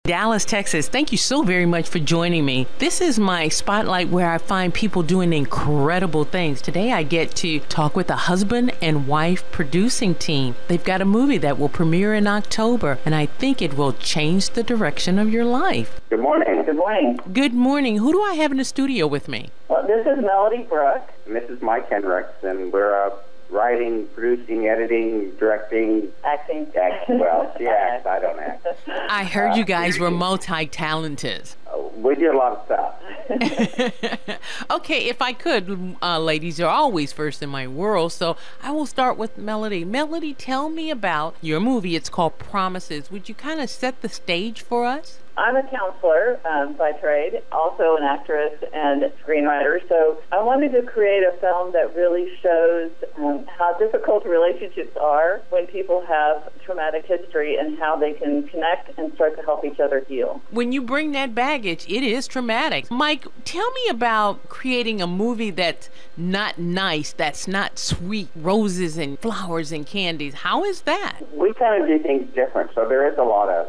Dallas, Texas. Thank you so very much for joining me. This is my spotlight where I find people doing incredible things. Today I get to talk with a husband and wife producing team. They've got a movie that will premiere in October, and I think it will change the direction of your life. Good morning. Good morning. Good morning. Who do I have in the studio with me? Well, this is Melody Brooke. And this is Mike Henricks, and we're writing, producing, editing, directing. Acting. Well, she acts. I don't act. I heard you guys were multi-talented. We do a lot of stuff. Okay, if I could, ladies are always first in my world, so I will start with Melody. Melody, tell me about your movie. It's called Promises. Would you kind of set the stage for us? I'm a counselor by trade, also an actress and screenwriter. So I wanted to create a film that really shows how difficult relationships are when people have traumatic history and how they can connect and start to help each other heal. When you bring that baggage, it is traumatic. Mike, tell me about creating a movie that's not nice, that's not sweet, roses and flowers and candies. How is that? We kind of do things different, so there is a lot of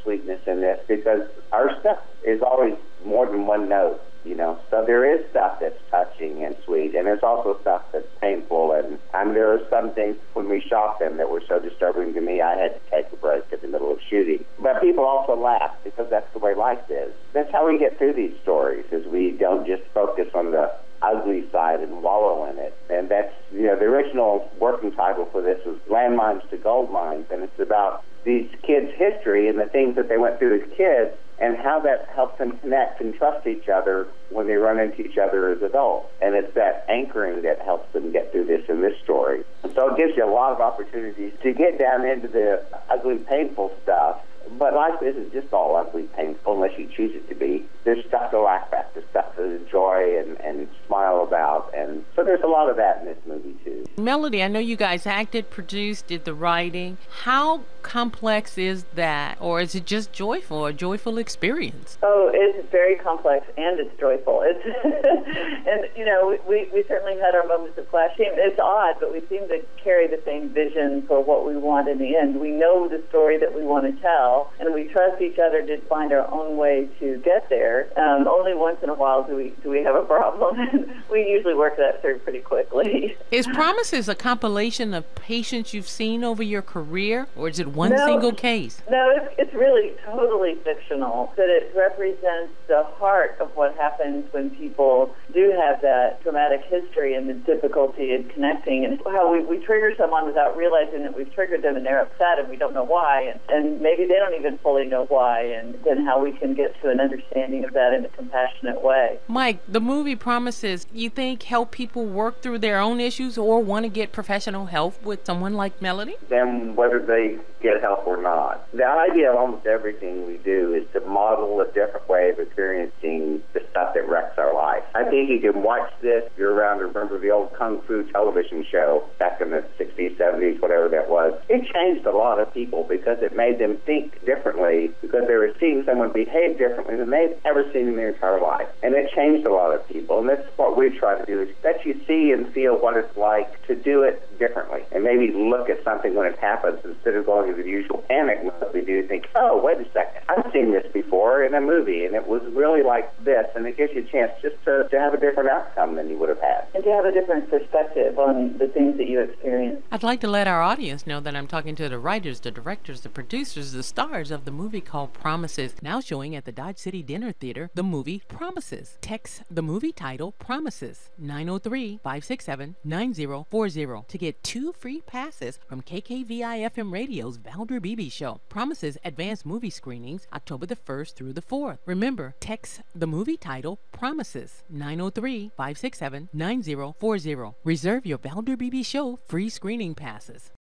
sweetness in this because our stuff is always more than one note, you know. So there is stuff that's touching and sweet, and there's also stuff that's painful, and there are some things when we shot them that were so disturbing to me I had to take a break in the middle of shooting. But people also laugh because that's the way life is. That's how we get through these stories, is we don't just focus on the ugly side and wallow in it. And that's, you know, the original working title for this was Landmines to Gold Mines, and it's about these kids' history and the things that they went through as kids and how that helps them connect and trust each other when they run into each other as adults. And it's that anchoring that helps them get through this in this story. So it gives you a lot of opportunities to get down into the ugly, painful stuff. But life isn't just all ugly, painful, unless you choose it to be. There's stuff to laugh at, there's stuff to enjoy and smile about. And so there's a lot of that in this movie, too. Melody, I know you guys acted, produced, did the writing. How complex is that? Or is it just joyful, a joyful experience? Oh, it's very complex and it's joyful. It's and, you know, we certainly had our moments of clashing. It's odd, but we seem to carry the same vision for what we want in the end. We know the story that we want to tell, and we trust each other to find our own way to get there. Only once in a while do we have a problem, and we usually work that through pretty quickly. Is Promises a compilation of patients you've seen over your career, or is it one single case? No, it's really totally fictional, that it represents the heart of what happens when people do have that traumatic history and the difficulty in connecting, and how we trigger someone without realizing that we've triggered them and they're upset and we don't know why, and maybe they don't even fully know why, and then how we can get to an understanding of that in a compassionate way. Mike, the movie Promises, you think help people work through their own issues or want to get professional help with someone like Melody? Then whether they get help or not. The idea of almost everything we do is to model a different way of experiencing the stuff that wrecks our life. I think you can watch this, if you're around to remember the old Kung Fu television show back in the 60s, 70s, whatever that was. It changed a lot of people because it made them think differently, because they were seeing someone behave differently than they'd ever seen in their entire life. And it changed a lot of people. And that's what we try to do, is let you see and feel what it's like to do it differently. And maybe look at something when it happens instead of going into the usual panic mode we do, think, oh, wait a second, I've seen this before in a movie, and it was really like this. And it gives you a chance just to have a different outcome than you would have had. And to have a different perspective on the things that you experience. I'd like to let our audience know that I'm talking to the writers, the directors, the producers, the stars of the movie called Promises, now showing at the Dodge City Dinner Theater, the movie Promises. Text the movie title Promises 903-567-9040 to get 2 free passes from KKVI-FM Radio's Vader Beebe Show. Promises advanced movie screenings October the 1st through the 4th. Remember, text the movie title Promises 903-567-9040. Reserve your Vader Beebe Show free screening passes.